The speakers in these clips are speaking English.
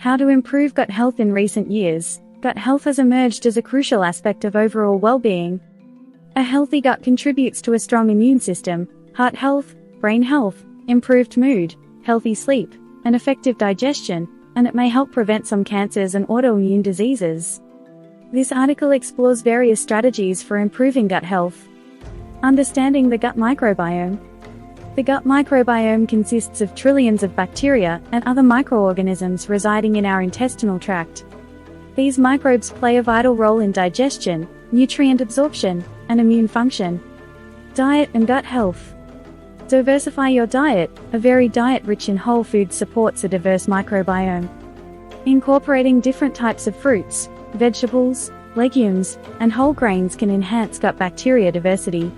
How to improve gut health in recent years. Gut health has emerged as a crucial aspect of overall well-being. A healthy gut contributes to a strong immune system, heart health, brain health, improved mood, healthy sleep, and effective digestion, and it may help prevent some cancers and autoimmune diseases. This article explores various strategies for improving gut health. Understanding the gut microbiome. The gut microbiome consists of trillions of bacteria and other microorganisms residing in our intestinal tract. These microbes play a vital role in digestion, nutrient absorption, and immune function. Diet and gut health. Diversify your diet. A varied diet rich in whole foods supports a diverse microbiome. Incorporating different types of fruits, vegetables, legumes, and whole grains can enhance gut bacteria diversity.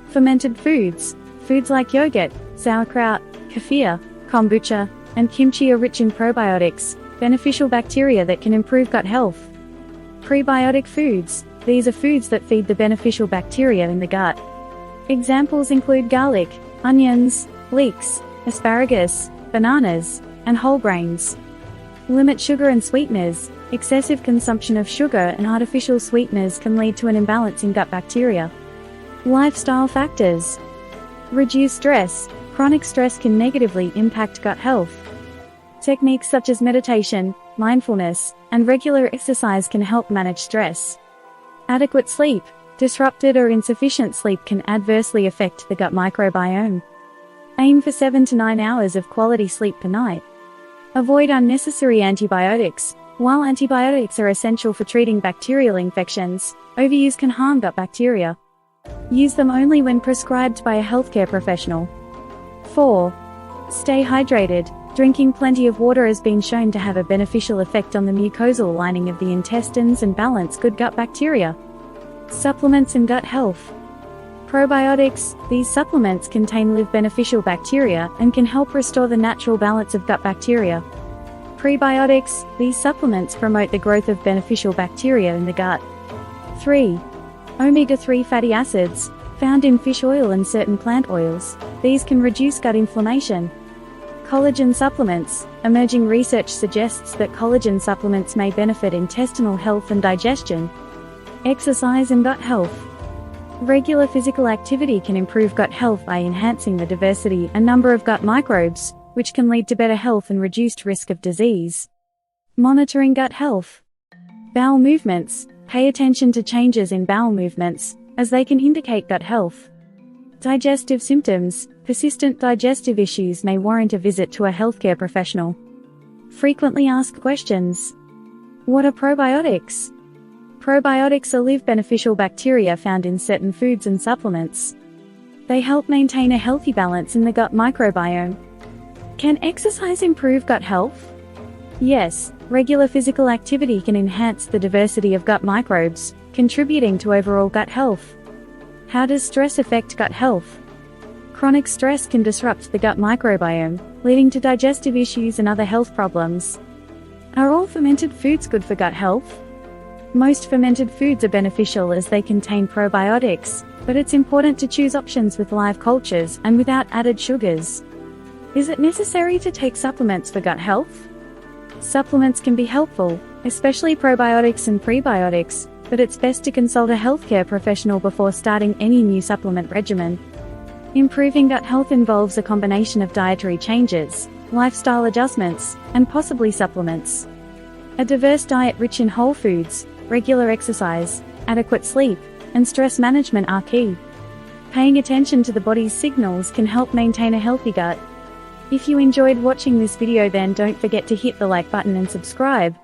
Fermented foods. Foods like yogurt, sauerkraut, kefir, kombucha, and kimchi are rich in probiotics, beneficial bacteria that can improve gut health. Prebiotic foods. These are foods that feed the beneficial bacteria in the gut. Examples include garlic, onions, leeks, asparagus, bananas, and whole grains. Limit sugar and sweeteners. Excessive consumption of sugar and artificial sweeteners can lead to an imbalance in gut bacteria. Lifestyle factors. Reduce stress. Chronic stress can negatively impact gut health. Techniques such as meditation, mindfulness, and regular exercise can help manage stress. Adequate sleep. Disrupted or insufficient sleep can adversely affect the gut microbiome. Aim for 7 to 9 hours of quality sleep per night. Avoid unnecessary antibiotics. While antibiotics are essential for treating bacterial infections, overuse can harm gut bacteria. Use them only when prescribed by a healthcare professional. 4. Stay hydrated. Drinking plenty of water has been shown to have a beneficial effect on the mucosal lining of the intestines and balance good gut bacteria. Supplements and gut health. Probiotics. These supplements contain live beneficial bacteria and can help restore the natural balance of gut bacteria. Prebiotics. These supplements promote the growth of beneficial bacteria in the gut. 3. Omega-3 fatty acids. Found in fish oil and certain plant oils, these can reduce gut inflammation. Collagen supplements. Emerging research suggests that collagen supplements may benefit intestinal health and digestion. Exercise and gut health. Regular physical activity can improve gut health by enhancing the diversity and number of gut microbes, which can lead to better health and reduced risk of disease. Monitoring gut health. Bowel movements. Pay attention to changes in bowel movements, as they can indicate gut health. Digestive symptoms. Persistent digestive issues may warrant a visit to a healthcare professional. Frequently asked questions. What are probiotics? Probiotics are live beneficial bacteria found in certain foods and supplements. They help maintain a healthy balance in the gut microbiome. Can exercise improve gut health? Yes, regular physical activity can enhance the diversity of gut microbes, contributing to overall gut health. How does stress affect gut health? Chronic stress can disrupt the gut microbiome, leading to digestive issues and other health problems. Are all fermented foods good for gut health? Most fermented foods are beneficial as they contain probiotics, but it's important to choose options with live cultures and without added sugars. Is it necessary to take supplements for gut health? Supplements can be helpful, especially probiotics and prebiotics, but it's best to consult a healthcare professional before starting any new supplement regimen. Improving gut health involves a combination of dietary changes, lifestyle adjustments, and possibly supplements. A diverse diet rich in whole foods, regular exercise, adequate sleep, and stress management are key. Paying attention to the body's signals can help maintain a healthy gut. If you enjoyed watching this video, then don't forget to hit the like button and subscribe.